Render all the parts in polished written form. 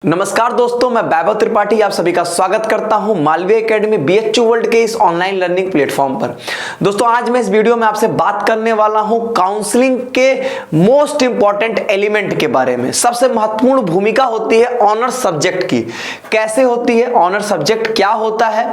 नमस्कार दोस्तों, मैं वैभव त्रिपाठी आप सभी का स्वागत करता हूं मालवीय एकेडमी बीएचयू वर्ल्ड के इस ऑनलाइन लर्निंग प्लेटफॉर्म पर। दोस्तों, आज मैं इस वीडियो में आपसे बात करने वाला हूं काउंसलिंग के मोस्ट इंपॉर्टेंट एलिमेंट के बारे में। सबसे महत्वपूर्ण भूमिका होती है ऑनर्स सब्जेक्ट की। कैसे होती है ऑनर्स सब्जेक्ट, क्या होता है,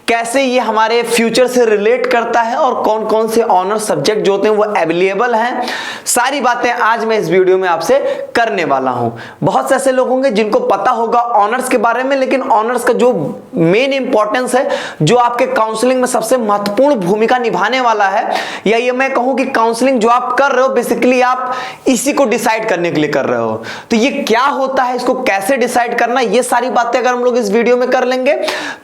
कैसे ये हमारे फ्यूचर से रिलेट करता है और कौन कौन से ऑनर्स सब्जेक्ट जो होते हैं वो अवेलेबल हैं, सारी बातें आज मैं इस वीडियो में आपसे करने वाला हूं। बहुत से ऐसे लोग होंगे जिनको पता होगा ऑनर्स के बारे में, लेकिन ऑनर्स का जो मेन इंपॉर्टेंस है, जो आपके काउंसलिंग में सबसे महत्वपूर्ण भूमिका निभाने वाला है, या ये मैं कहूं कि काउंसलिंग जो आप कर रहे हो बेसिकली आप इसी को डिसाइड करने के लिए कर रहे हो। तो ये क्या होता है, इसको कैसे डिसाइड करना, ये सारी बातें अगर हम लोग इस वीडियो में कर लेंगे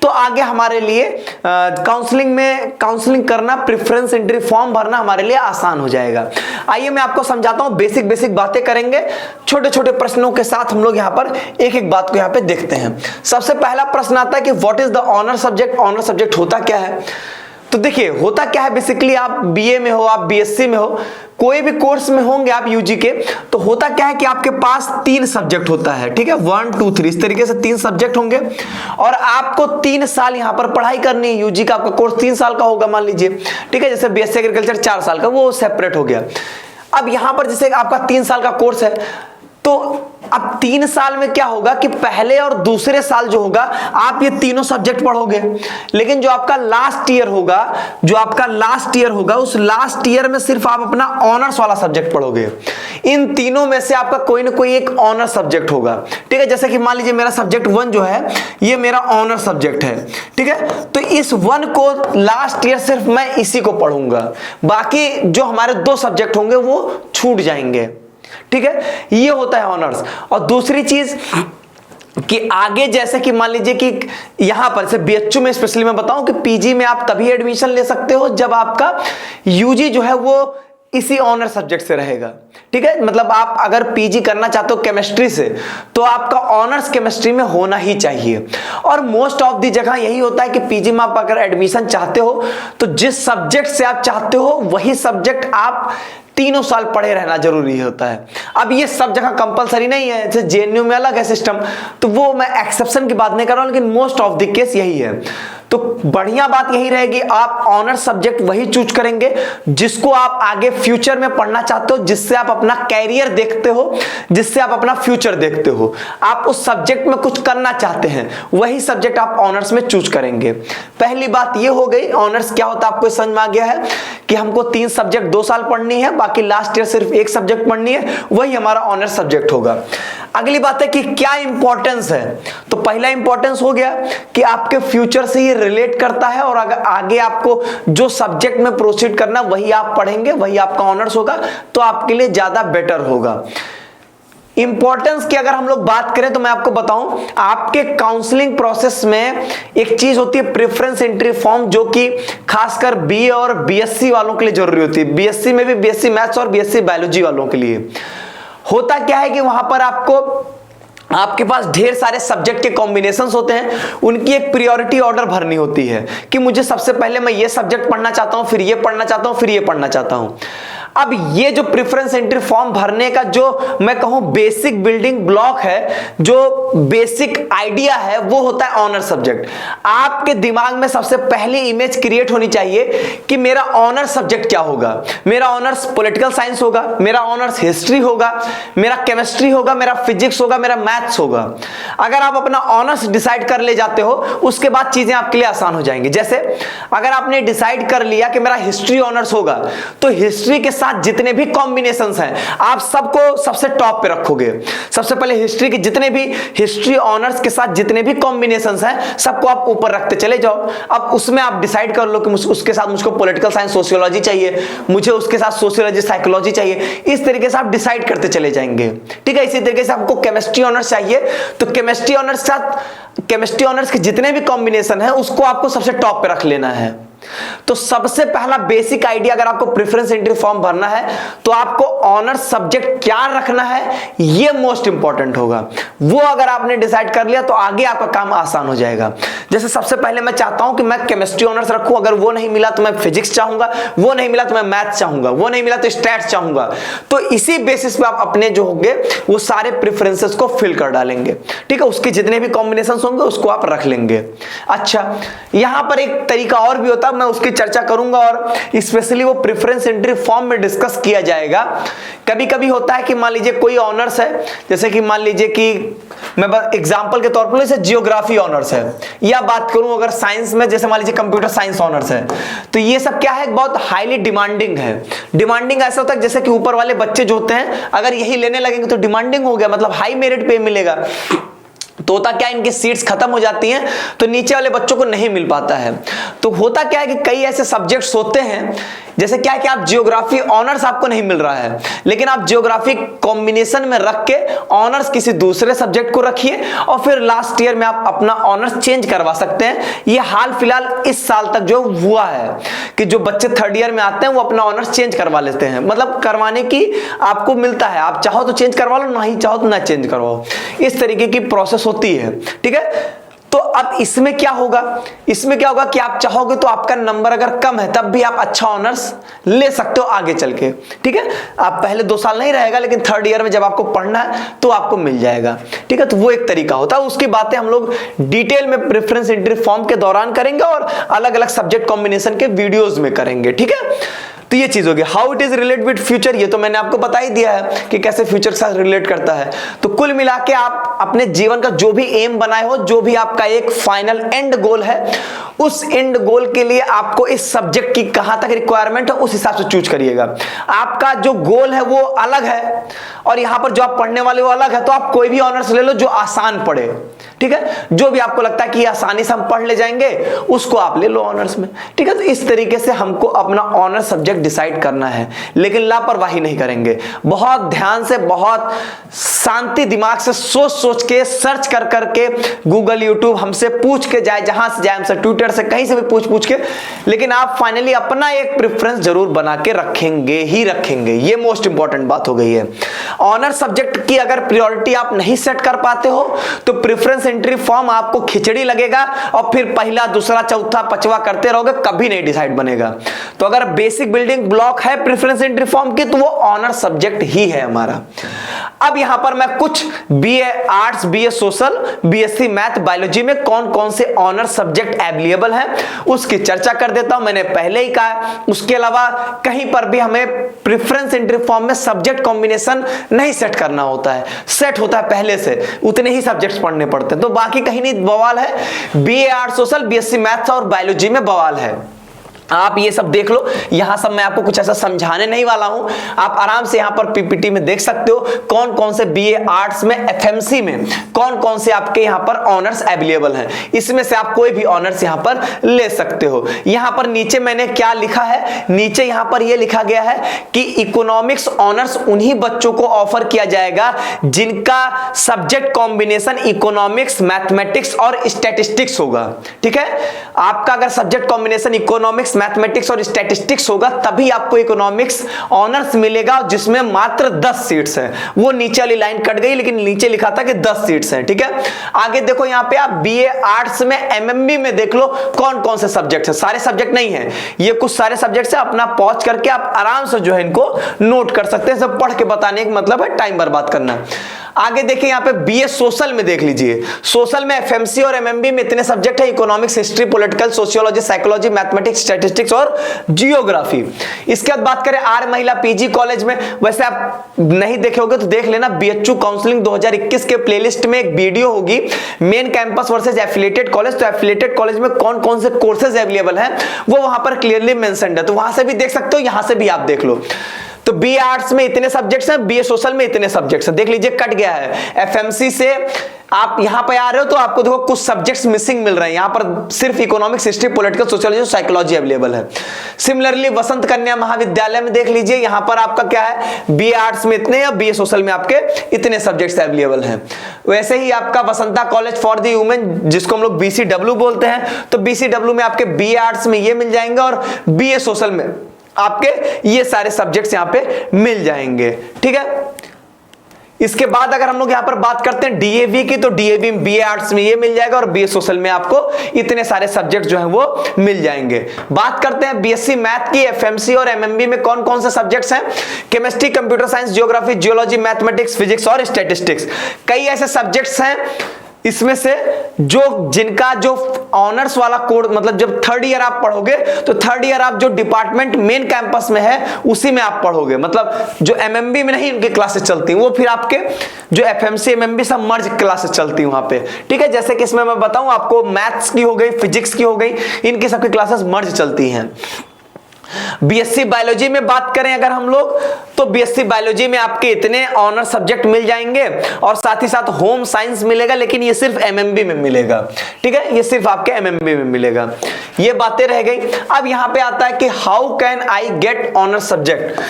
तो आगे हमारे लिए काउंसलिंग करना, प्रेफरेंस एंट्री फॉर्म भरना हमारे लिए आसान हो जाएगा। आइए मैं आपको समझाता हूं, बेसिक बातें करेंगे, छोटे छोटे प्रश्नों के साथ हम लोग यहां पर एक एक बात को यहां पे देखते हैं। सबसे पहला प्रश्न आता है कि what is the honour subject. Honour subject होता क्या है? तो देखिए होता क्या है, बेसिकली आप बीए में हो, आप बीएससी में हो, कोई भी कोर्स में होंगे आप यूजी के, तो होता क्या है कि आपके पास 3 सब्जेक्ट होता है। ठीक है, 1 2 3 इस तरीके से 3 सब्जेक्ट होंगे और आपको 3 साल यहां पर पढ़ाई करनी है। यूजी का आपका कोर्स 3 साल का होगा मान लीजिए, ठीक है, जैसे बीएससी एग्रीकल्चर 4 साल का, वो सेपरेट हो गया। अब यहां पर जैसे आपका 3 साल का कोर्स है, तो अब 3 साल में क्या होगा कि पहले और दूसरे साल जो होगा आप ये तीनों सब्जेक्ट पढ़ोगे, लेकिन जो आपका लास्ट ईयर होगा उस लास्ट ईयर में सिर्फ आप अपना ऑनर्स वाला सब्जेक्ट पढ़ोगे। इन तीनों में से आपका कोई ना कोई एक ऑनर्स सब्जेक्ट होगा। ठीक है, जैसे कि मान लीजिए मेरा सब्जेक्ट 1 जो है ये मेरा ऑनर्स सब्जेक्ट है। ठीक है, तो इस 1 को लास्ट ईयर सिर्फ मैं इसी को पढ़ूंगा, बाकी जो हमारे 2 सब्जेक्ट होंगे वो छूट जाएंगे। ठीक है, ये होता है ऑनर्स। और दूसरी चीज कि आगे जैसे कि मान लीजिए कि यहां पर से बीएचयू में स्पेशली मैं बताऊं कि पीजी में आप तभी एडमिशन ले सकते हो जब आपका यूजी जो है वो इसी ऑनर सब्जेक्ट से रहेगा। ठीक है, मतलब आप अगर पीजी करना चाहते हो केमिस्ट्री से तो आपका ऑनर्स केमिस्ट्री में होना ही चाहिए। और मोस्ट ऑफ दी जगह यही होता है कि पीजी में आप अगर एडमिशन चाहते हो तो जिस सब्जेक्ट से आप चाहते हो वही सब्जेक्ट आप 3 साल पढ़े रहना जरूरी होता है। अब ये सब जगह कंपलसरी नहीं है, जैसे जेएनयू में अलग है सिस्टम, तो वो मैं एक्सेप्शन की बात नहीं कर रहा हूं, लेकिन मोस्ट ऑफ द केस यही है। तो बढ़िया बात यही रहेगी, आप ऑनर्स सब्जेक्ट वही चूज करेंगे जिसको आप आगे फ्यूचर में पढ़ना चाहते हो, जिससे आप अपना कैरियर देखते हो, जिससे आप अपना फ्यूचर देखते हो, आप उस सब्जेक्ट में कुछ करना चाहते हैं, वही सब्जेक्ट आप ऑनर्स में चूज करेंगे। पहली बात ये हो गई, ऑनर्स क्या होता है आपको समझ में आ गया है कि हमको 3 सब्जेक्ट 2 साल पढ़नी है, बाकी लास्ट ईयर सिर्फ 1 सब्जेक्ट पढ़नी है, वही हमारा ऑनर्स सब्जेक्ट होगा। अगली बात है कि क्या इंपॉर्टेंस है। तो पहला इंपॉर्टेंस हो गया कि आपके फ्यूचर से ये रिलेट करता है और अगर आगे आपको जो सब्जेक्ट में प्रोसीड करना वही आप पढ़ेंगे, वही आपका ऑनर्स होगा, तो आपके लिए ज्यादा बेटर होगा। इंपॉर्टेंस की अगर हम लोग बात करें तो मैं आपको बताऊं, आपके काउंसलिंग प्रोसेस में एक चीज होती है प्रेफरेंस एंट्री फॉर्म, जो कि खासकर बीए और बीएससी वालों के लिए जरूरी होती है। बीएससी में भी बीएससी मैथ्स और बीएससी बायोलॉजी वालों के लिए होता क्या है कि वहां पर आपके पास ढेर सारे सब्जेक्ट के कॉम्बिनेशंस होते हैं, उनकी एक प्रायोरिटी ऑर्डर भरनी होती है कि मुझे सबसे पहले मैं ये सब्जेक्ट पढ़ना चाहता हूं, फिर ये पढ़ना चाहता हूं, फिर ये पढ़ना चाहता हूं। अब ये जो प्रेफरेंस एंट्री फॉर्म भरने का जो मैं कहूं बेसिक बिल्डिंग ब्लॉक है, जो बेसिक आइडिया है, वो होता है ऑनर सब्जेक्ट। आपके दिमाग में सबसे पहली इमेज क्रिएट होनी चाहिए कि मेरा ऑनर सब्जेक्ट क्या होगा। मेरा ऑनर्स पॉलिटिकल साइंस होगा, मेरा ऑनर्स हिस्ट्री होगा, मेरा केमिस्ट्री होगा, मेरा फिजिक्स होगा, मेरा मैथ्स होगा। अगर आप अपना ऑनर्स डिसाइड कर ले जाते हो, उसके बाद चीजें आपके लिए आसान हो जाएंगी। जैसे अगर आपने डिसाइड कर लिया कि मेरा हिस्ट्री ऑनर्स होगा, तो हिस्ट्री के साथ जितने भी कॉम्बिनेशंस हैं आप सबको सबसे टॉप पे रखोगे। सबसे पहले हिस्ट्री के जितने भी हिस्ट्री ऑनर्स के साथ जितने भी कॉम्बिनेशंस हैं सबको आप ऊपर रखते चले जाओ। अब उसमें आप डिसाइड कर लो कि उसके साथ मुझको पॉलिटिकल साइंस सोशियोलॉजी चाहिए, मुझे उसके साथ सोशियोलॉजी साइकोलॉजी चाहिए। इस तरीके से आप डिसाइड करते चले जाएंगे। ठीक है, इसी तरीके से आपको केमिस्ट्री ऑनर्स चाहिए तो केमिस्ट्री ऑनर्स के जितने भी कॉम्बिनेशन है उसको आपको सबसे टॉप पे रख लेना है। तो सबसे पहला बेसिक आइडिया, अगर आपको प्रेफरेंस एंट्री फॉर्म भरना है तो आपको ऑनर्स सब्जेक्ट क्या रखना है ये मोस्ट इंपॉर्टेंट होगा। वो अगर आपने डिसाइड कर लिया तो आगे आपका काम आसान हो जाएगा। जैसे सबसे पहले मैं चाहता हूं कि मैं केमिस्ट्री ऑनर्स रखूं, अगर वो नहीं मिला तो मैं फिजिक्स चाहूंगा, वो नहीं मिला तो मैं मैथ चाहूंगा, वो नहीं मिला तो स्टैट्स चाहूंगा। तो इसी बेसिस पे आप अपने जो होंगे वो सारे प्रेफरेंसेस को फिल कर डालेंगे, ठीक है। उसके जितने भी कॉम्बिनेशन होंगे उसको आप रख लेंगे। अच्छा, यहां पर एक तरीका और भी होता है, मैं उसकी चर्चा करूंगा और स्पेशली वो प्रेफरेंस एंट्री फॉर्म में डिस्कस किया जाएगा। कभी कभी होता है कि मान लीजिए कोई ऑनर्स है, जैसे कि मान लीजिए कि मैं एग्जांपल के तौर पर जैसे जियोग्राफी ऑनर्स है, या बात करूं अगर साइंस में जैसे मान लीजिए कंप्यूटर साइंस ऑनर्स है, तो ये सब क्या है, बहुत हाईली डिमांडिंग है। डिमांडिंग ऐसा होता है जैसे कि ऊपर वाले बच्चे जो होते हैं अगर यही लेने लगेंगे तो डिमांडिंग हो गया, मतलब हाई मेरिट पे मिलेगा, तो होता क्या, इनकी सीट्स खत्म हो जाती हैं तो नीचे वाले बच्चों को नहीं मिल पाता है। तो होता क्या है कि कई ऐसे सब्जेक्ट्स होते हैं, जैसे क्या है कि आप जियोग्राफी ऑनर्स आपको नहीं मिल रहा है, लेकिन आप जियोग्राफी कॉम्बिनेशन में रख के ऑनर्स किसी दूसरे सब्जेक्ट को रखिए और फिर लास्ट ईयर में आप अपना ऑनर्स चेंज करवा सकते हैं। ये हाल फिलहाल इस साल तक जो हुआ है कि जो बच्चे थर्ड ईयर में आते हैं वो अपना ऑनर्स चेंज करवा लेते हैं, मतलब करवाने की आपको मिलता है, आप चाहो तो चेंज करवा लो, नहीं चाहो तो ना चेंज करवाओ, इस तरीके की प्रोसेस होती है, ठीक है। तो अब इसमें क्या होगा, इसमें क्या होगा कि आप चाहोगे तो आपका नंबर अगर कम है तब भी आप अच्छा ऑनर्स ले सकते हो आगे चल के, ठीक है। आप पहले 2 साल नहीं रहेगा, लेकिन थर्ड ईयर में जब आपको पढ़ना है तो आपको मिल जाएगा, ठीक है। तो वो एक तरीका होता है, उसकी बातें हम लोग डिटेल में प्रेफरेंस एंट्री फॉर्म के दौरान करेंगे और अलग अलग सब्जेक्ट कॉम्बिनेशन के वीडियोज में करेंगे, ठीक है। तो ये चीज होगी। How it is relate with future, ये तो मैंने आपको बता ही दिया है कि कैसे फ्यूचर के साथ रिलेट करता है। तो कुल मिला के आप अपने जीवन का जो भी एम बनाए हो, जो भी आपका एक फाइनल एंड गोल है, उस एंड गोल के लिए आपको इस सब्जेक्ट की कहां तक रिक्वायरमेंट है उस हिसाब से चूज करिएगा। आपका जो गोल है वो अलग है और यहां पर जो आप पढ़ने वाले वो अलग है, तो आप कोई भी ऑनर्स ले लो जो आसान पढ़े, ठीक है। जो भी आपको लगता है कि आसानी से हम पढ़ ले जाएंगे उसको आप ले लो ऑनर्स में, ठीक है। तो इस तरीके से हमको अपना ऑनर्स सब्जेक्ट डिसाइड करना है, लेकिन लापरवाही नहीं करेंगे। बहुत ध्यान से, बहुत शांति दिमाग से सोच सोच के, सर्च कर करके, गूगल यूट्यूब हमसे पूछ के जाए, जहां से जाए, हमसे ट्विटर से, कहीं से भी पूछ के, लेकिन आप फाइनली अपना एक प्रेफरेंस जरूर बना के रखेंगे ही रखेंगे। ये मोस्ट इंपॉर्टेंट बात हो गई है। ऑनर सब्जेक्ट की अगर प्रायोरिटी आप नहीं सेट कर पाते हो तो प्रेफरेंस एंट्री फॉर्म आपको खिचड़ी लगेगा और फिर पहला, दूसरा, चौथा, पांचवा करते रहोगे, कभी नहीं डिसाइड बनेगा। तो अगर बेसिक बिल्डिंग ब्लॉक है प्रेफरेंस एंट्री फॉर्म की तो वो ऑनर सब्जेक्ट ही है हमारा। अब यहां पर मैं कुछ BA arts, BA social, BSc math, biology में कौन कौन से ऑनर सब्जेक्ट अवेलेबल हैं उसकी चर्चा कर देता हूं। मैंने पहले ही कहा, उसके अलावा कहीं पर भी हमें प्रेफरेंस एंट्री फॉर्म में सब्जेक्ट कॉम्बिनेशन नहीं सेट करना होता है, सेट होता है पहले से, उतने ही सब्जेक्ट्स पढ़ने पड़ते हैं। तो बाकी कहीं नहीं बवाल है, BA arts social, BSc maths और बायोलॉजी में बवाल है। आप ये सब देख लो, यहां सब मैं आपको कुछ ऐसा समझाने नहीं वाला हूं, आप आराम से यहां पर पीपीटी में देख सकते हो कौन कौन से बीए आर्ट्स में, एफएमसी में कौन कौन से आपके यहां पर ऑनर्स अवेलेबल हैं। इसमें से आप कोई भी ऑनर्स यहां पर ले सकते हो। यहां पर नीचे मैंने क्या लिखा है, नीचे यहां पर यह लिखा गया है कि इकोनॉमिक्स ऑनर्स उन्हीं बच्चों को ऑफर किया जाएगा जिनका सब्जेक्ट कॉम्बिनेशन इकोनॉमिक्स, मैथमेटिक्स और स्टैटिस्टिक्स होगा, ठीक है। आपका अगर सब्जेक्ट कॉम्बिनेशन इकोनॉमिक्स, मैथमेटिक्स और स्टैटिस्टिक्स होगा तभी आपको इकोनॉमिक्स ऑनर्स मिलेगा, जिसमें मात्र 10 सीट्स हैं। वो नीचे वाली लाइन कट गई, लेकिन नीचे लिखा था कि 10 सीट्स हैं, ठीक है। आगे देखो यहां पे आप बीए आर्ट्स में, एमएमबी में देख लो कौन कौन से सब्जेक्ट है। सारे सब्जेक्ट नहीं है, ये कुछ सारे सब्जेक्ट है, अपना पॉज करके आप आराम से जो है इनको नोट कर सकते हैं। सब पढ़ के बताने का मतलब है टाइम बर्बाद करना। आगे देखिए यहां पे बीए सोशल में देख लीजिए, सोशल में एफएमसी और एमएमबी में इतने सब्जेक्ट है, economics, history, political, sociology, psychology, mathematics, statistics और जियोग्राफी। इसके बाद बात करें आर महिला पीजी कॉलेज में, वैसे आप नहीं देखे होगे तो देख लेना, बीएचयू काउंसलिंग 2021 के प्लेलिस्ट में एक वीडियो होगी, main campus versus affiliated college. तो एफिलिएटेड कॉलेज में कौन कौन से कोर्सेज अवेलेबल हैं वो वहां पर क्लियरली मेंशन्ड है, तो वहां से भी देख सकते हो, यहां से भी आप देख लो। तो बीए आर्ट्स में इतने सब्जेक्ट्स हैं, बीए सोशल में इतने सब्जेक्ट्स हैं, देख लीजिए कट गया है। एफएमसी से आप यहां पे आ रहे हो तो आपको देखो कुछ सब्जेक्ट्स मिसिंग मिल रहे हैं, यहां पर सिर्फ economics, history, political, sociology, psychology available है। सिमिलरली वसंत कन्या महाविद्यालय में देख लीजिए, यहां पर आपका क्या है, बीए आर्ट्स में इतने या बीए सोशल में आपके इतने सब्जेक्ट्स अवेलेबल हैं। वैसे ही आपका Vasanta college for the women, जिसको हम लोग बीसीडब्ल्यू बोलते हैं, तो बीसीडब्ल्यू में आपके बीए आर्ट्स में ये मिल जाएंगे और बीए सोशल में आपके ये सारे सब्जेक्ट्स यहां पे मिल जाएंगे। ठीक है, इसके बाद अगर हम लोग यहां पर बात करते हैं डीएवी की, तो डीएवी में बीए आर्ट्स में ये मिल जाएगा और बीए सोशल में आपको इतने सारे सब्जेक्ट जो हैं वो मिल जाएंगे। बात करते हैं बीएससी मैथ की, एफएमसी और एमएमबी में कौन कौन से सब्जेक्ट्स हैं। Chemistry, computer science, geography, geology, mathematics, physics और स्टैटिस्टिक्स। कई ऐसे सब्जेक्ट्स हैं इसमें से जिनका जो ऑनर्स वाला कोर्स, मतलब जब थर्ड ईयर आप पढ़ोगे तो थर्ड ईयर आप जो डिपार्टमेंट मेन कैंपस में है उसी में आप पढ़ोगे, मतलब जो एमएमबी में नहीं उनकी क्लासेस चलती हैं, वो फिर आपके जो एफएमसी एमएमबी सब मर्ज क्लासेस चलती हैं वहां पे। ठीक है, जैसे कि इसमें मैं बताऊं आपको, मैथ्स की हो गई, फिजिक्स की हो गई, इनकी सबकी क्लासेस मर्ज चलती हैं। बीएससी बायोलॉजी में बात करें अगर हम लोग, तो बीएससी बायोलॉजी में आपके इतने ऑनर सब्जेक्ट मिल जाएंगे और साथ ही साथ होम साइंस मिलेगा, लेकिन ये सिर्फ एमएमबी में मिलेगा। ठीक है, ये सिर्फ आपके एमएमबी में मिलेगा। ये बातें रह गई। अब यहां पे आता है कि how can I get honour subject.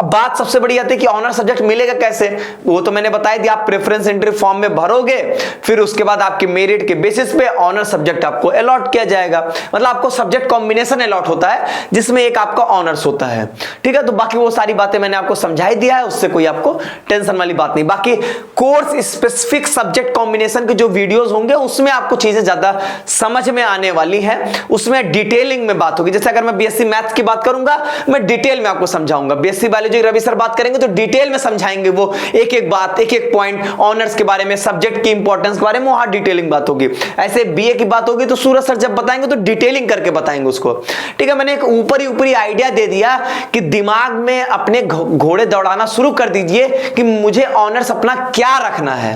बात सबसे बड़ी आती है कि ऑनर सब्जेक्ट मिलेगा कैसे, वो तो मैंने बताया दिया, आप प्रेफरेंस एंट्री फॉर्म में भरोगे, फिर उसके बाद आपके मेरिट के बेसिस पे ऑनर सब्जेक्ट आपको अलॉट किया जाएगा। मतलब आपको सब्जेक्ट कॉम्बिनेशन अलॉट होता है जिसमें एक आपका ऑनर्स होता है। ठीक है, तो बाकी वो सारी बातें मैंने आपको समझाई दिया है, उससे कोई आपको टेंशन वाली बात नहीं। बाकी कोर्स स्पेसिफिक सब्जेक्ट कॉम्बिनेशन के जो वीडियोज होंगे उसमें आपको चीजें ज्यादा समझ में आने वाली है, उसमें डिटेलिंग में बात होगी। जैसे अगर मैं बीएससी मैथ्स की बात करूंगा, मैं डिटेल में आपको समझाऊंगा। बीएससी बायोलॉजी रवि सर बात करेंगे तो डिटेल में समझाएंगे, वो एक एक बात, एक एक पॉइंट ऑनर्स के बारे में, सब्जेक्ट की इंपॉर्टेंस के बारे में वहां डिटेलिंग बात होगी। ऐसे बीए की बात होगी तो सूरज सर जब बताएंगे तो डिटेलिंग करके बताएंगे उसको। ठीक है, मैंने एक ऊपरी आइडिया दे दिया कि दिमाग में अपने घोड़े दौड़ाना शुरू कर दीजिए कि मुझे ऑनर्स अपना क्या रखना है,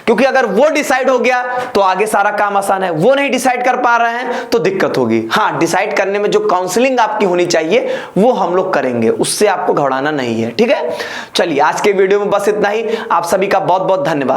क्योंकि अगर वो डिसाइड हो गया तो आगे सारा काम आसान है। वो नहीं डिसाइड कर पा रहे हैं तो दिक्कत होगी। हाँ, डिसाइड करने में जो काउंसलिंग आपकी होनी चाहिए वो हम लोग करेंगे, उससे आपको घबराना नहीं है। ठीक है, चलिए आज के वीडियो में बस इतना ही। आप सभी का बहुत बहुत धन्यवाद।